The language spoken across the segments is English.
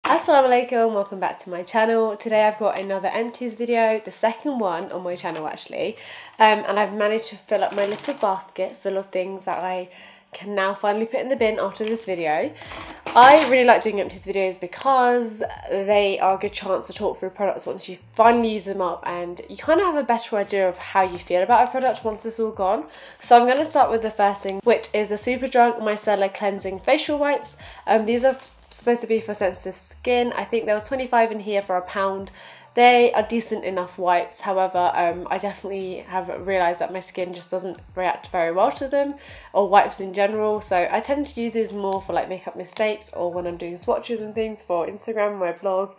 Assalamu alaikum, welcome back to my channel. Today I've got another Empties video, the second one on my channel actually, and I've managed to fill up my little basket full of things that I can now finally put in the bin after this video. I really like doing Empties videos because they are a good chance to talk through products once you finally use them up, and you kind of have a better idea of how you feel about a product once it's all gone. So I'm going to start with the first thing, which is the Superdrug Micellar Cleansing Facial Wipes. These are supposed to be for sensitive skin. I think there was 25 in here for £1. They are decent enough wipes, however I definitely have realised that my skin just doesn't react very well to them, or wipes in general, so I tend to use these more for like makeup mistakes or when I'm doing swatches and things for Instagram, my blog.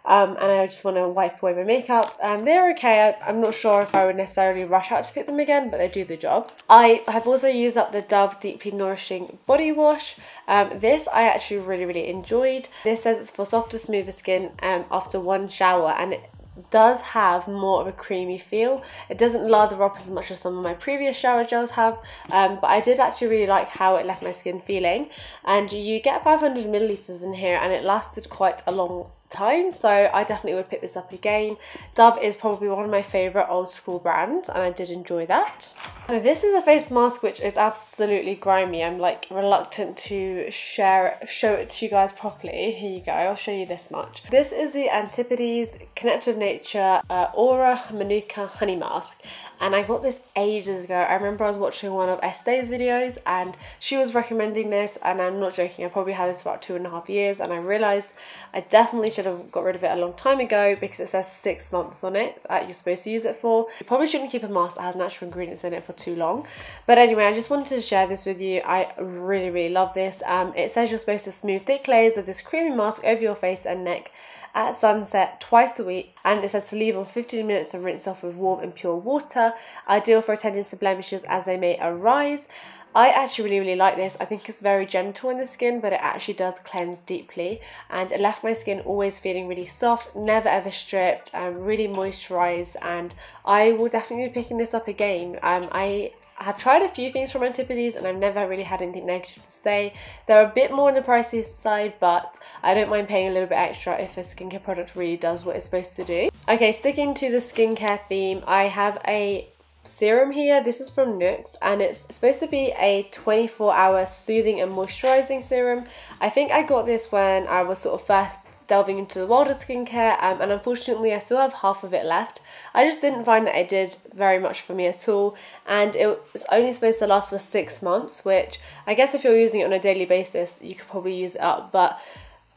And I just want to wipe away my makeup. They're okay. I'm not sure if I would necessarily rush out to pick them again, but they do the job. I have also used up the Dove Deeply Nourishing Body Wash. This I actually really enjoyed. This says it's for softer, smoother skin after one shower, and it does have more of a creamy feel. It doesn't lather up as much as some of my previous shower gels have, but I did actually really like how it left my skin feeling. And you get 500 millilitres in here, and it lasted quite a long time, so I definitely would pick this up again. Dove is probably one of my favourite old school brands, and I did enjoy that. Now, this is a face mask which is absolutely grimy. I'm like reluctant to show it to you guys properly. Here you go, I'll show you this much. This is the Antipodes Connect with Nature Aura Manuka Honey Mask, and I got this ages ago. I remember I was watching one of Esther's videos and she was recommending this, and I'm not joking, I probably had this for about 2.5 years, and I realised I definitely should have got rid of it a long time ago because it says 6 months on it that you're supposed to use it for. You probably shouldn't keep a mask that has natural ingredients in it for too long. But anyway, I just wanted to share this with you. I really love this. It says you're supposed to smooth thick layers of this creamy mask over your face and neck at sunset twice a week, and it says to leave on 15 minutes and rinse off with warm and pure water. Ideal for attending to blemishes as they may arise. I actually really like this. I think it's very gentle in the skin, but it actually does cleanse deeply, and it left my skin always feeling really soft, never ever stripped, really moisturised, and I will definitely be picking this up again. I have tried a few things from Antipodes and I've never really had anything negative to say. They're a bit more on the pricey side, but I don't mind paying a little bit extra if a skincare product really does what it's supposed to do. Okay, sticking to the skincare theme, I have a serum here. This is from Nooks, and it's supposed to be a 24-hour soothing and moisturising serum. I think I got this when I was sort of first delving into the world of skincare, and unfortunately I still have half of it left. I just didn't find that it did very much for me at all, and it was only supposed to last for 6 months, which I guess if you're using it on a daily basis you could probably use it up, but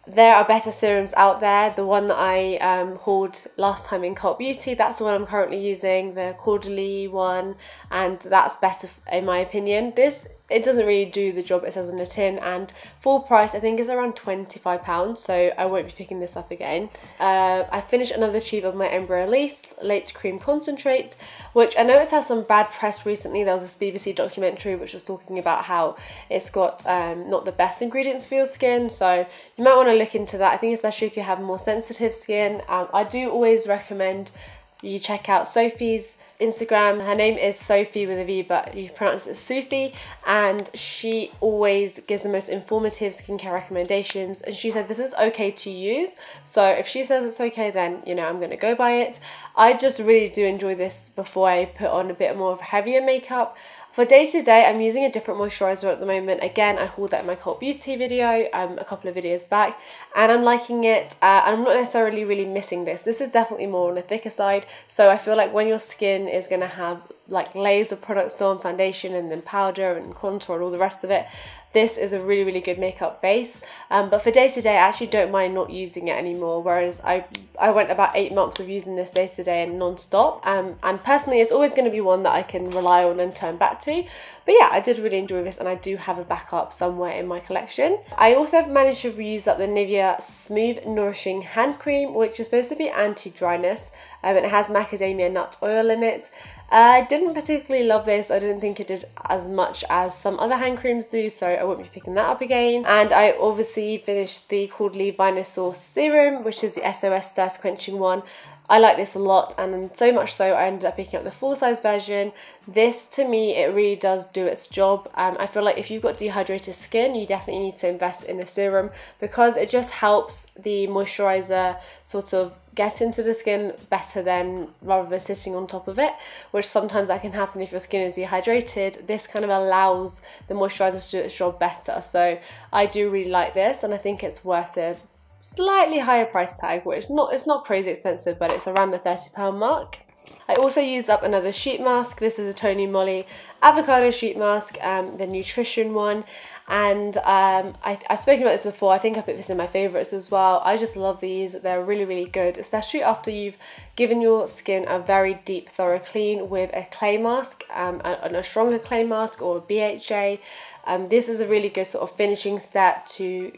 there are better serums out there. The one that I hauled last time in Cult Beauty, that's the one I'm currently using, the Cordially one, and that's better in my opinion. This, it doesn't really do the job it says on the tin, and full price I think is around £25, so I won't be picking this up again. I finished another tube of my Embryo Late Cream Concentrate, which I know it's had some bad press recently. There was this BBC documentary which was talking about how it's got not the best ingredients for your skin, so you might want to look into that. I think especially if you have more sensitive skin. I do always recommend you check out Sophie's Instagram. Her name is Sophie with a V, but you pronounce it Sufi, and she always gives the most informative skincare recommendations, and she said this is okay to use, so if she says it's okay, then you know I'm going to go by it. I just really do enjoy this before I put on a bit more of heavier makeup. For day to day, I'm using a different moisturiser at the moment. Again, I hauled that in my Cult Beauty video a couple of videos back, and I'm liking it. I'm not necessarily really missing this. This is definitely more on the thicker side, so I feel like when your skin is going to have like layers of products on, foundation and then powder and contour and all the rest of it, this is a really good makeup base. But for day to day, I actually don't mind not using it anymore, whereas I went about 8 months of using this day to day and non-stop, and personally it's always going to be one that I can rely on and turn back to. But yeah, I did really enjoy this, and I do have a backup somewhere in my collection. I also have managed to reuse up the Nivea Smooth Nourishing Hand Cream, which is supposed to be anti-dryness, and it has macadamia nut oil in it. I didn't particularly love this. I didn't think it did as much as some other hand creams do, so I won't be picking that up again. And I obviously finished the Cordially Vinosource Serum, which is the SOS Thirst Quenching one. I like this a lot, and so much so I ended up picking up the full size version. This, to me, it really does do its job. I feel like if you've got dehydrated skin, you definitely need to invest in a serum, because it just helps the moisturizer sort of get into the skin better than rather than sitting on top of it, which sometimes that can happen if your skin is dehydrated. This kind of allows the moisturizer to do its job better. So I do really like this, and I think it's worth a slightly higher price tag, which it's not crazy expensive, but it's around the £30 mark. I also used up another sheet mask. This is a Tony Moly avocado sheet mask, the nutrition one, and I've spoken about this before. I think I put this in my favourites as well. I just love these. They're really, really good, especially after you've given your skin a very deep, thorough clean with a clay mask, and a stronger clay mask or a BHA. This is a really good sort of finishing step to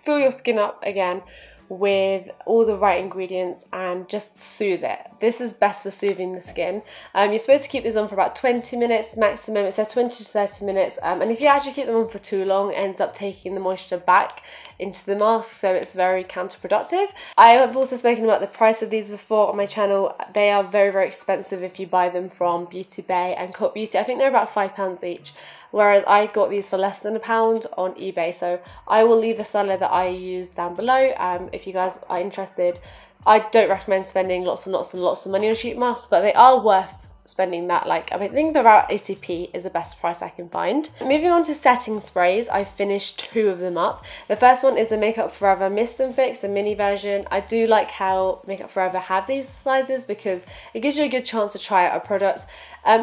fill your skin up again with all the right ingredients and just soothe it. This is best for soothing the skin. You're supposed to keep these on for about 20 minutes maximum. It says 20 to 30 minutes, and if you actually keep them on for too long, it ends up taking the moisture back into the mask, so it's very counterproductive. I have also spoken about the price of these before on my channel. They are very, very expensive if you buy them from Beauty Bay and Cult Beauty. I think they're about £5 each, whereas I got these for less than £1 on eBay. So I will leave the seller that I use down below if you guys are interested. I don't recommend spending lots and lots and lots of money on sheet masks, but they are worth spending that. Like, I think about 80p is the best price I can find. Moving on to setting sprays, I finished 2 of them up. The first one is the Makeup Forever Mist and Fix, the mini version. I do like how Makeup Forever have these sizes because it gives you a good chance to try out a product.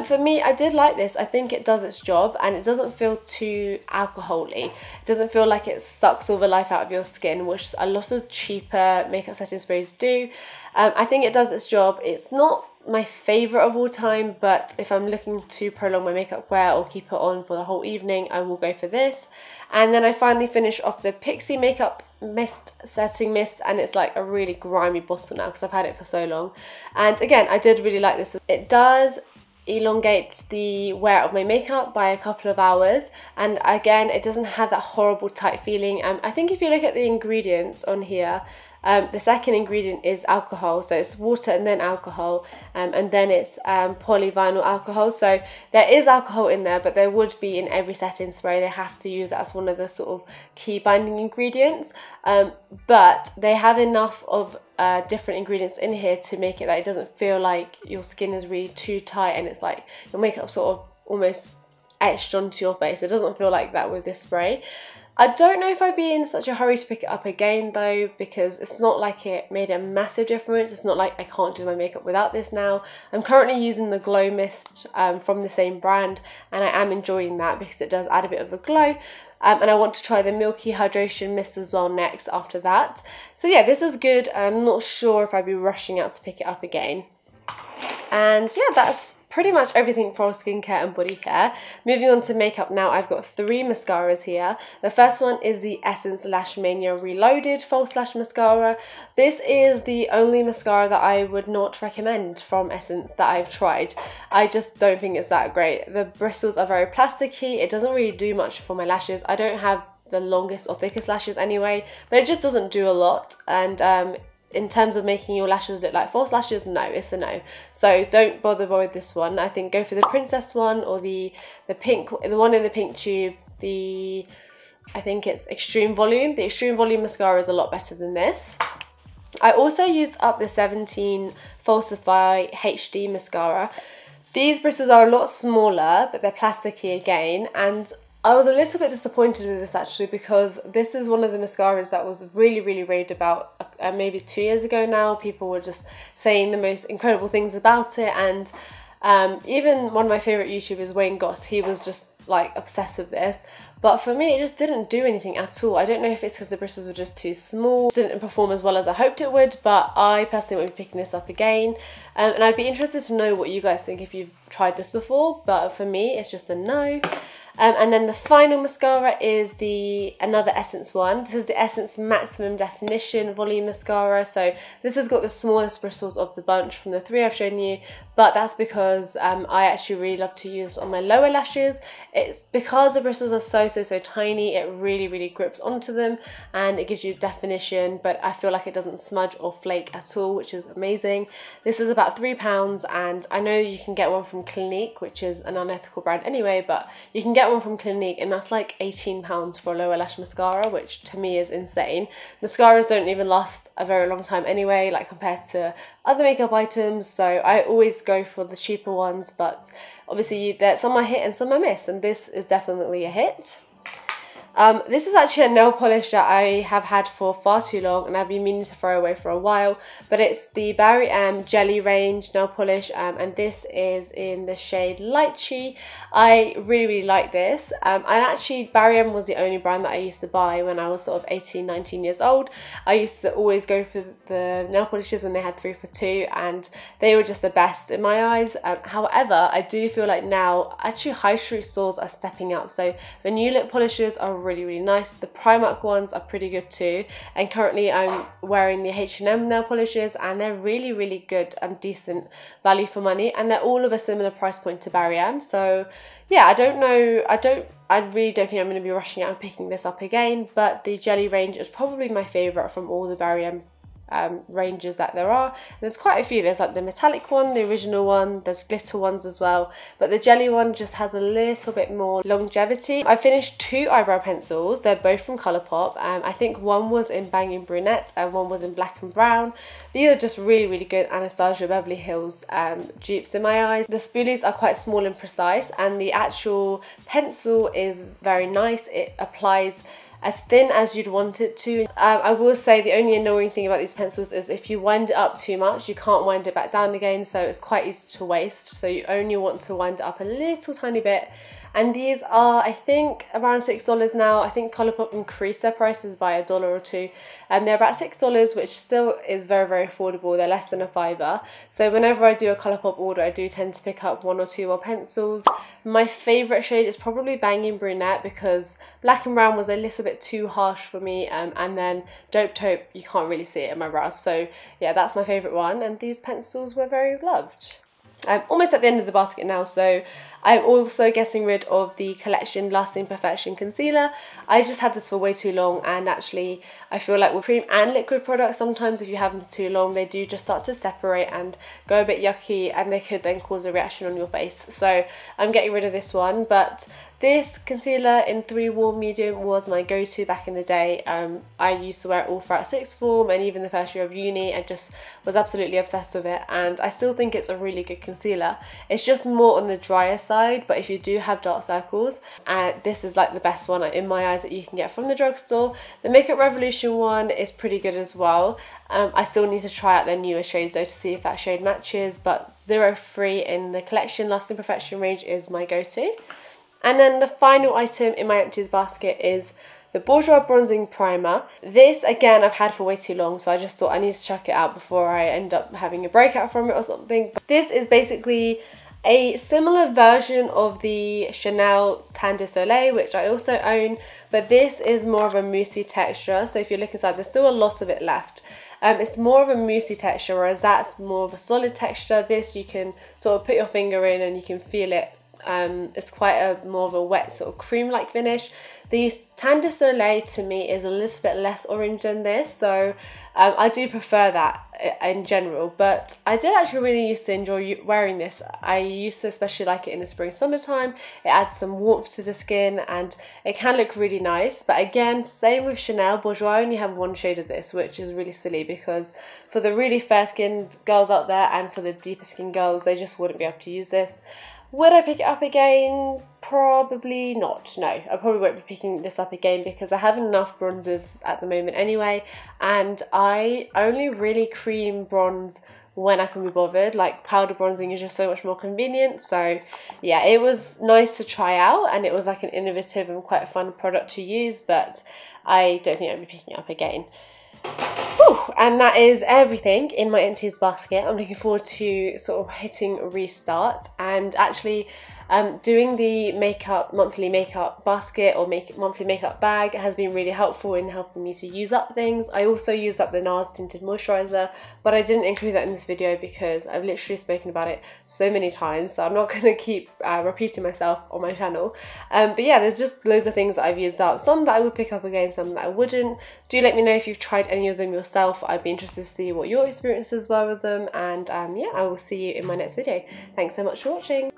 For me, I did like this. I think it does its job, and it doesn't feel too alcohol-y. It doesn't feel like it sucks all the life out of your skin, which a lot of cheaper makeup setting sprays do. I think it does its job. It's not my favourite of all time, but if I'm looking to prolong my makeup wear or keep it on for the whole evening, I will go for this. And then I finally finish off the Pixi Makeup Mist Setting Mist, and it's like a really grimy bottle now because I've had it for so long. And again, I did really like this. It does elongate the wear of my makeup by a couple of hours, and again, it doesn't have that horrible tight feeling. I think if you look at the ingredients on here, the second ingredient is alcohol, so it's water and then alcohol, and then it's polyvinyl alcohol. So there is alcohol in there, but there would be in every setting spray. They have to use it as one of the sort of key binding ingredients, but they have enough of different ingredients in here to make it that it doesn't feel like your skin is really too tight and it's like your makeup sort of almost etched onto your face. It doesn't feel like that with this spray. I don't know if I'd be in such a hurry to pick it up again though, because it's not like it made a massive difference. It's not like I can't do my makeup without this now. I'm currently using the Glow Mist from the same brand, and I am enjoying that because it does add a bit of a glow. And I want to try the Milky Hydration Mist as well next after that. So yeah, this is good. I'm not sure if I'd be rushing out to pick it up again. And yeah, that's pretty much everything for skincare and body care. Moving on to makeup now, I've got 3 mascaras here. The first one is the Essence Lash Mania Reloaded False Lash Mascara. This is the only mascara that I would not recommend from Essence that I've tried. I just don't think it's that great. The bristles are very plasticky. It doesn't really do much for my lashes. I don't have the longest or thickest lashes anyway, but it just doesn't do a lot. And in terms of making your lashes look like false lashes, no, it's a no. So don't bother with this one. I think go for the Princess one or the pink, the one in the pink tube. I think it's Extreme Volume. The Extreme Volume mascara is a lot better than this. I also used up the 17 Falsify HD mascara. These bristles are a lot smaller, but they're plasticky again, and I was a little bit disappointed with this actually, because this is one of the mascaras that was really, really raved about maybe 2 years ago now. People were just saying the most incredible things about it, and even one of my favourite YouTubers, Wayne Goss, he was just like obsessed with this. But for me, it just didn't do anything at all. I don't know if it's because the bristles were just too small, didn't perform as well as I hoped it would, but I personally won't be picking this up again. And I'd be interested to know what you guys think if you've tried this before, but for me, it's just a no. And then the final mascara is another Essence one. This is the Essence Maximum Definition Volume Mascara. So this has got the smallest bristles of the bunch from the three I've shown you, but that's because I actually really love to use on my lower lashes. It's because the bristles are so tiny, it really grips onto them and it gives you definition, but I feel like it doesn't smudge or flake at all, which is amazing. This is about £3, and I know you can get one from Clinique, which is an unethical brand anyway, but you can get one from Clinique and that's like £18 for a lower lash mascara, which to me is insane. Mascaras don't even last a very long time anyway, like compared to other makeup items, so I always go for the cheaper ones, but obviously some are hit and some are miss, and this is definitely a hit. This is actually a nail polish that I have had for far too long and I've been meaning to throw away for a while, but it's the Barry M Jelly range nail polish, and this is in the shade Lychee. I really like this, and actually Barry M was the only brand that I used to buy when I was sort of 18-19 years old. I used to always go for the nail polishes when they had 3 for 2, and they were just the best in my eyes. However, I do feel like now actually high street stores are stepping up, so the new lip polishes are really nice. The Primark ones are pretty good too, and currently I'm wearing the H&M nail polishes and they're really good and decent value for money, and they're all of a similar price point to Barry M. So yeah, I really don't think I'm going to be rushing out and picking this up again, but the Jelly range is probably my favourite from all the Barry M ranges that there are, and there's quite a few. There's like the metallic one, the original one, there's glitter ones as well, but the jelly one just has a little bit more longevity. I finished 2 eyebrow pencils. They're both from Colourpop. I think one was in Banging Brunette and one was in Black and Brown. These are just really good Anastasia Beverly Hills dupes in my eyes. The spoolies are quite small and precise, and the actual pencil is very nice. It applies as thin as you'd want it to. I will say the only annoying thing about these pencils is if you wind it up too much, you can't wind it back down again, so it's quite easy to waste. So you only want to wind it up a little tiny bit. And these are, I think, around $6 now. I think Colourpop increased their prices by $1 or $2, and they're about $6, which still is very affordable. They're less than a £5. So whenever I do a Colourpop order, I do tend to pick up 1 or 2 more pencils. My favourite shade is probably Banging Brunette, because Black and Brown was a little bit too harsh for me, and then Dope Taupe, you can't really see it in my brows. So yeah, that's my favourite one, and these pencils were very loved. I'm almost at the end of the basket now, so I'm also getting rid of the Collection Lasting Perfection Concealer. I just had this for way too long, and actually I feel like with cream and liquid products, sometimes if you have them for too long, they do just start to separate and go a bit yucky, and they could then cause a reaction on your face. So I'm getting rid of this one, but this concealer in 3 Warm Medium was my go-to back in the day. I used to wear it all throughout sixth form and even the first year of uni. I just was absolutely obsessed with it, and I still think it's a really good concealer. It's just more on the drier side, but if you do have dark circles, this is like the best one in my eyes that you can get from the drugstore. The Makeup Revolution one is pretty good as well. I still need to try out their newer shades though to see if that shade matches, but 03 in the Collection Lasting Perfection range is my go-to. And then the final item in my Empties basket is the Bourjois Bronzing Primer. This, again, I've had for way too long, so I just thought I need to chuck it out before I end up having a breakout from it or something. But this is basically a similar version of the Chanel Tan de Soleil, which I also own, but this is more of a moussey texture. So if you look inside, there's still a lot of it left. It's more of a moussey texture, whereas that's more of a solid texture. This you can sort of put your finger in and you can feel it. It's quite a more of a wet sort of cream-like finish. The Tan de Soleil to me is a little bit less orange than this, so I do prefer that in general, but I did actually really used to enjoy wearing this. I used to especially like it in the spring summertime. It adds some warmth to the skin and it can look really nice, but again, same with Chanel. Bourjois only have 1 shade of this, which is really silly, because for the really fair skinned girls out there and for the deeper skinned girls, they just wouldn't be able to use this. Would I pick it up again? Probably not. No, I probably won't be picking this up again because I have enough bronzers at the moment anyway, and I only really cream bronze when I can be bothered. Like, powder bronzing is just so much more convenient. So yeah, it was nice to try out, and it was like an innovative and quite a fun product to use, but I don't think I'll be picking it up again. Whew, and that is everything in my Empties basket. I'm looking forward to sort of hitting restart, and actually Doing the monthly makeup basket or monthly makeup bag has been really helpful in helping me to use up things. I also used up the NARS tinted moisturiser, but I didn't include that in this video because I've literally spoken about it so many times, so I'm not going to keep repeating myself on my channel. But yeah, there's just loads of things that I've used up, some that I would pick up again, some that I wouldn't. Do let me know if you've tried any of them yourself. I'd be interested to see what your experiences were with them, and yeah, I will see you in my next video. Thanks so much for watching.